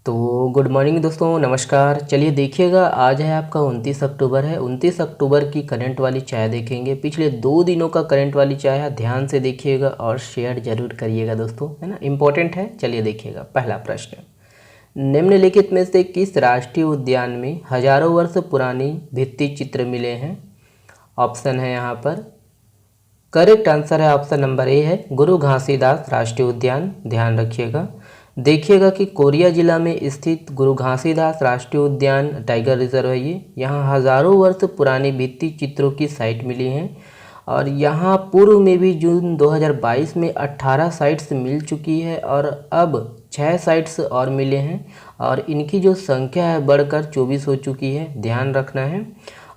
तो good morning दोस्तों, नमस्कार। चलिए देखिएगा, आज है आपका 29 अक्टूबर है। 29 अक्टूबर की करंट वाली चाय देखेंगे। पिछले 2 दिनों का करंट वाली चाय है, ध्यान से देखिएगा और शेयर जरूर करिएगा दोस्तों, है ना, इंपॉर्टेंट है। चलिए देखिएगा, पहला प्रश्न, निम्नलिखित में से किस राष्ट्रीय उद्यान में हजारों वर्ष पुरानी भित्ति चित्र मिले हैं? ऑप्शन है यहाँ पर। करेक्ट आंसर है ऑप्शन नंबर ए है, गुरु घासीदास राष्ट्रीय उद्यान। ध्यान रखिएगा। देखिएगा कि कोरिया जिला में स्थित गुरु घासीदास राष्ट्रीय उद्यान टाइगर रिजर्व है ये। यहाँ हजारों वर्ष पुरानी भित्ति चित्रों की साइट मिली हैं और यहाँ पूर्व में भी जून 2022 में 18 साइट्स मिल चुकी है और अब 6 साइट्स और मिले हैं और इनकी जो संख्या है बढ़कर 24 हो चुकी है। ध्यान रखना है।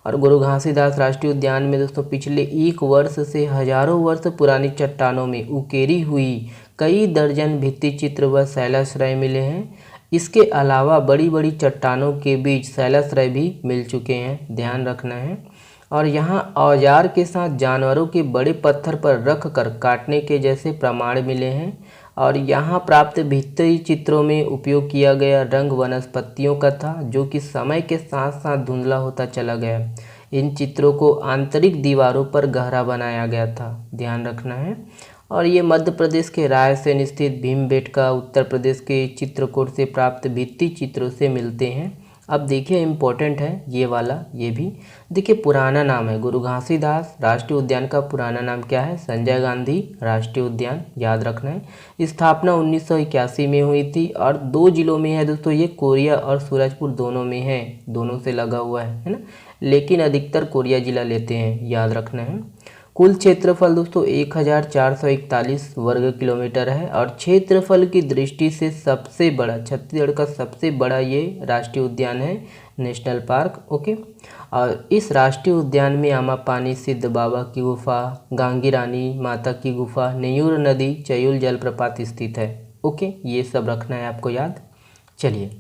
और गुरु घासीदास राष्ट्रीय उद्यान में दोस्तों पिछले 1 वर्ष से हजारों वर्ष पुरानी चट्टानों में उकेरी हुई कई दर्जन भित्ति चित्र व शैलाश्रय मिले हैं। इसके अलावा बड़ी बड़ी चट्टानों के बीच शैलाश्रय भी मिल चुके हैं। ध्यान रखना है। और यहाँ औजार के साथ जानवरों के बड़े पत्थर पर रख कर काटने के जैसे प्रमाण मिले हैं और यहाँ प्राप्त भित्ति चित्रों में उपयोग किया गया रंग वनस्पतियों का था, जो कि समय के साथ साथ धुंधला होता चला गया। इन चित्रों को आंतरिक दीवारों पर गहरा बनाया गया था। ध्यान रखना है। और ये मध्य प्रदेश के रायसेन स्थित भीमबेटका, उत्तर प्रदेश के चित्रकूट से प्राप्त भित्ति चित्रों से मिलते हैं। अब देखिए, इम्पोर्टेंट है ये वाला, ये भी देखिए। पुराना नाम है गुरु घासीदास राष्ट्रीय उद्यान का पुराना नाम क्या है? संजय गांधी राष्ट्रीय उद्यान। याद रखना है। स्थापना 1981 में हुई थी और 2 जिलों में है दोस्तों ये, कोरिया और सूरजपुर दोनों में है, दोनों से लगा हुआ है ना, लेकिन अधिकतर कोरिया जिला लेते हैं। याद रखना है। कुल क्षेत्रफल दोस्तों 1441 वर्ग किलोमीटर है और क्षेत्रफल की दृष्टि से सबसे बड़ा, छत्तीसगढ़ का सबसे बड़ा ये राष्ट्रीय उद्यान है, नेशनल पार्क। ओके। और इस राष्ट्रीय उद्यान में आमापानी सिद्ध बाबा की गुफा, गांगीरानी माता की गुफा, नेयूर नदी, चयूल जलप्रपात स्थित है। ओके, ये सब रखना है आपको याद। चलिए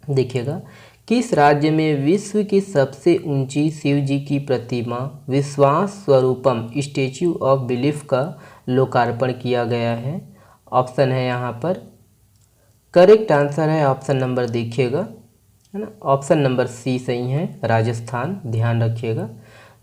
देखिएगा, किस राज्य में विश्व की सबसे ऊंची शिव जी की प्रतिमा विश्वास स्वरूपम स्टैच्यू ऑफ बिलीफ का लोकार्पण किया गया है? ऑप्शन है यहाँ पर। करेक्ट आंसर है ऑप्शन नंबर, देखिएगा, है ना, ऑप्शन नंबर सी सही है, राजस्थान। ध्यान रखिएगा।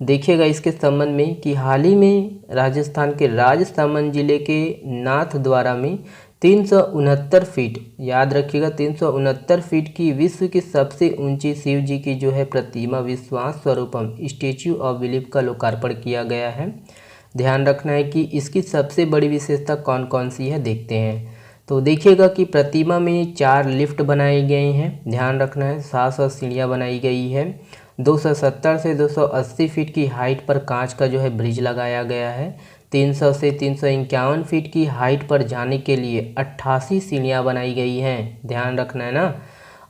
देखिएगा इसके संबंध में कि हाल ही में राजस्थान के राजसमंद जिले के नाथद्वारा में 369 फीट, याद रखिएगा, 369 फीट की विश्व की सबसे ऊंची शिव जी की जो है प्रतिमा विश्वास स्वरूपम स्टैच्यू ऑफ बिलीफ का लोकार्पण किया गया है। ध्यान रखना है कि इसकी सबसे बड़ी विशेषता कौन कौन सी है, देखते हैं। तो देखिएगा कि प्रतिमा में 4 लिफ्ट बनाए गए हैं। ध्यान रखना है। 700 सीढ़ियाँ बनाई गई है। 270 से 280 फीट की हाइट पर कांच का जो है ब्रिज लगाया गया है। 300 से 351 फीट की हाइट पर जाने के लिए 88 सीढ़ियाँ बनाई गई हैं। ध्यान रखना है ना।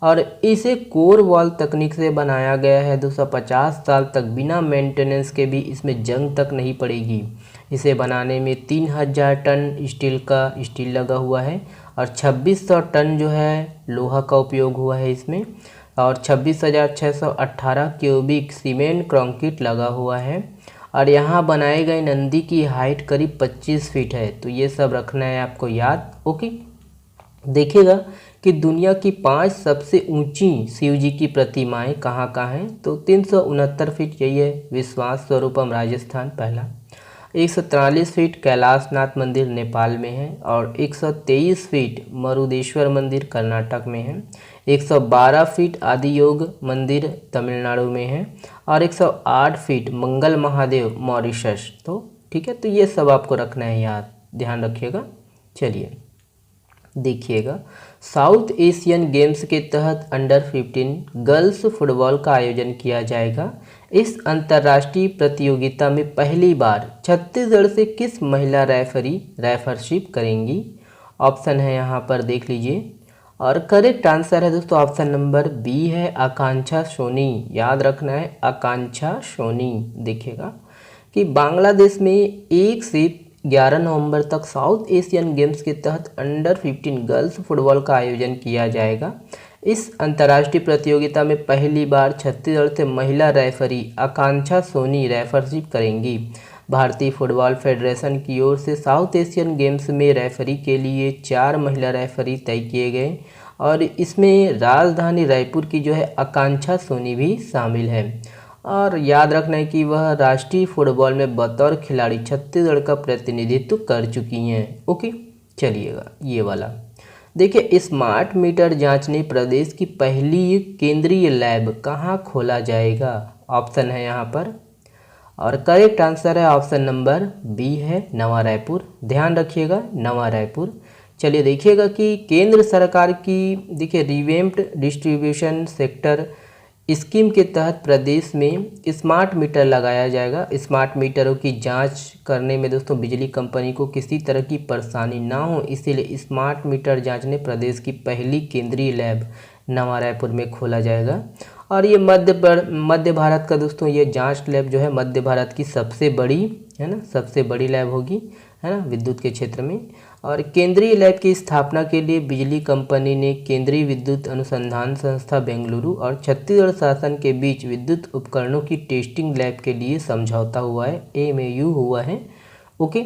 और इसे कोर वॉल तकनीक से बनाया गया है। 250 साल तक बिना मेंटेनेंस के भी इसमें जंग तक नहीं पड़ेगी। इसे बनाने में 3000 टन स्टील लगा हुआ है और 2600 टन जो है लोहा का उपयोग हुआ है इसमें, और 26,618 क्यूबिक सीमेंट कंक्रीट लगा हुआ है। और यहाँ बनाए गए नंदी की हाइट करीब 25 फीट है। तो ये सब रखना है आपको याद। ओके। देखिएगा कि दुनिया की 5 सबसे ऊंची शिव जी की प्रतिमाएं कहाँ कहाँ हैं? तो 369 फीट यही है, विश्वास स्वरूपम राजस्थान पहला। 143 फीट कैलाशनाथ मंदिर नेपाल में है और 123 फीट मरुदेश्वर मंदिर कर्नाटक में है। 112 फीट आदि योग मंदिर तमिलनाडु में है और 108 फीट मंगल महादेव मॉरिशस। तो ठीक है, तो ये सब आपको रखना है याद। ध्यान रखिएगा। चलिए देखिएगा, साउथ एशियन गेम्स के तहत अंडर 15 गर्ल्स फुटबॉल का आयोजन किया जाएगा। इस अंतर्राष्ट्रीय प्रतियोगिता में पहली बार छत्तीसगढ़ से किस महिला रेफरशिप करेंगी? ऑप्शन है यहाँ पर, देख लीजिए। और करेक्ट आंसर है दोस्तों ऑप्शन नंबर बी है, आकांक्षा सोनी। याद रखना है, आकांक्षा सोनी। देखिएगा कि बांग्लादेश में 1 से 11 नवंबर तक साउथ एशियन गेम्स के तहत अंडर 15 गर्ल्स फुटबॉल का आयोजन किया जाएगा। इस अंतर्राष्ट्रीय प्रतियोगिता में पहली बार छत्तीसगढ़ से महिला रेफरी आकांक्षा सोनी रेफरशिप करेंगी। भारतीय फुटबॉल फेडरेशन की ओर से साउथ एशियन गेम्स में रेफरी के लिए 4 महिला रेफरी तय किए गए और इसमें राजधानी रायपुर की जो है आकांक्षा सोनी भी शामिल है। और याद रखना है कि वह राष्ट्रीय फुटबॉल में बतौर खिलाड़ी छत्तीसगढ़ का प्रतिनिधित्व कर चुकी हैं। ओके, चलिएगा ये वाला देखिए, स्मार्ट मीटर जांचने प्रदेश की पहली केंद्रीय लैब कहाँ खोला जाएगा? ऑप्शन है यहाँ पर, और करेक्ट आंसर है ऑप्शन नंबर बी है नवा रायपुर। ध्यान रखिएगा, नवा रायपुर। चलिए देखिएगा कि केंद्र सरकार की देखिए रिवेम्प्ड डिस्ट्रीब्यूशन सेक्टर स्कीम के तहत प्रदेश में स्मार्ट मीटर लगाया जाएगा। स्मार्ट मीटरों की जांच करने में दोस्तों बिजली कंपनी को किसी तरह की परेशानी ना हो, इसीलिए स्मार्ट मीटर जांचने प्रदेश की पहली केंद्रीय लैब नवा रायपुर में खोला जाएगा। और ये मध्य भारत का दोस्तों ये जांच लैब जो है मध्य भारत की सबसे बड़ी है ना, सबसे बड़ी लैब होगी, है ना, विद्युत के क्षेत्र में। और केंद्रीय लैब की स्थापना के लिए बिजली कंपनी ने केंद्रीय विद्युत अनुसंधान संस्था बेंगलुरु और छत्तीसगढ़ शासन के बीच विद्युत उपकरणों की टेस्टिंग लैब के लिए समझौता हुआ है, MOU हुआ है। ओके,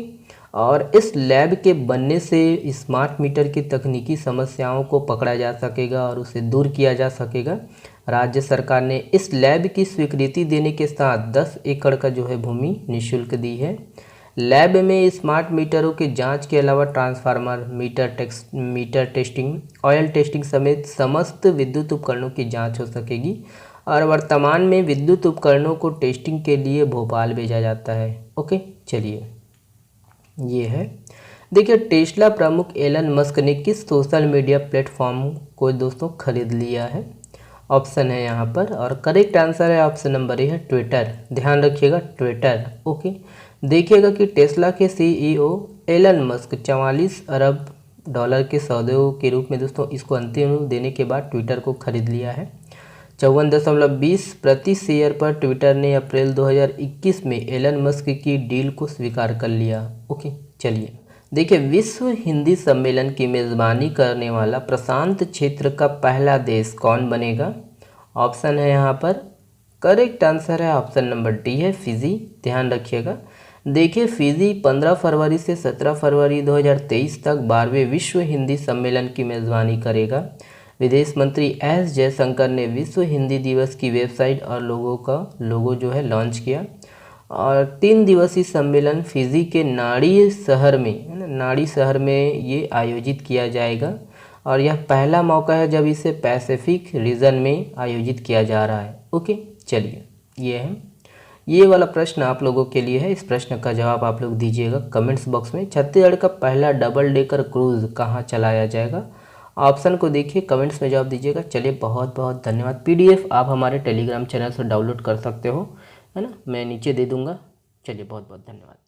और इस लैब के बनने से स्मार्ट मीटर की तकनीकी समस्याओं को पकड़ा जा सकेगा और उसे दूर किया जा सकेगा। राज्य सरकार ने इस लैब की स्वीकृति देने के साथ 10 एकड़ का जो है भूमि निःशुल्क दी है। लैब में स्मार्ट मीटरों की जांच के अलावा transformer, metre testing, oil testing समेत समस्त विद्युत उपकरणों की जांच हो सकेगी। और वर्तमान में विद्युत उपकरणों को टेस्टिंग के लिए भोपाल भेजा जाता है। ओके, चलिए ये है देखिए, टेस्ला प्रमुख एलन मस्क ने किस सोशल मीडिया प्लेटफॉर्म को दोस्तों खरीद लिया है? ऑप्शन है यहाँ पर, और करेक्ट आंसर है ऑप्शन नंबर ए है ट्विटर। ध्यान रखिएगा, ट्विटर। ओके, देखिएगा कि टेस्ला के CEO एलन मस्क 44 अरब डॉलर के सौदे के रूप में दोस्तों इसको अंतिम रूप देने के बाद ट्विटर को खरीद लिया है। 54.20 प्रति शेयर पर ट्विटर ने अप्रैल 2021 में एलन मस्क की डील को स्वीकार कर लिया। ओके, चलिए देखिए, विश्व हिंदी सम्मेलन की मेज़बानी करने वाला प्रशांत क्षेत्र का पहला देश कौन बनेगा? ऑप्शन है यहाँ पर, करेक्ट आंसर है ऑप्शन नंबर डी है फिजी। ध्यान रखिएगा, देखिए फिजी 15 फरवरी से 17 फरवरी 2023 तक 12वें विश्व हिंदी सम्मेलन की मेज़बानी करेगा। विदेश मंत्री S जयशंकर ने विश्व हिंदी दिवस की वेबसाइट और लोगो जो है लॉन्च किया। और 3 दिवसीय सम्मेलन फिजी के नाड़ी शहर में ये आयोजित किया जाएगा। और यह पहला मौका है जब इसे पैसिफिक रीजन में आयोजित किया जा रहा है। ओके, चलिए ये है, ये वाला प्रश्न आप लोगों के लिए है। इस प्रश्न का जवाब आप लोग दीजिएगा कमेंट्स बॉक्स में। छत्तीसगढ़ का पहला डबल डेकर क्रूज कहाँ चलाया जाएगा? ऑप्शन को देखिए, कमेंट्स में जवाब दीजिएगा। चलिए बहुत बहुत धन्यवाद। PDF आप हमारे टेलीग्राम चैनल से डाउनलोड कर सकते हो, है ना, मैं नीचे दे दूँगा। चलिए बहुत बहुत धन्यवाद।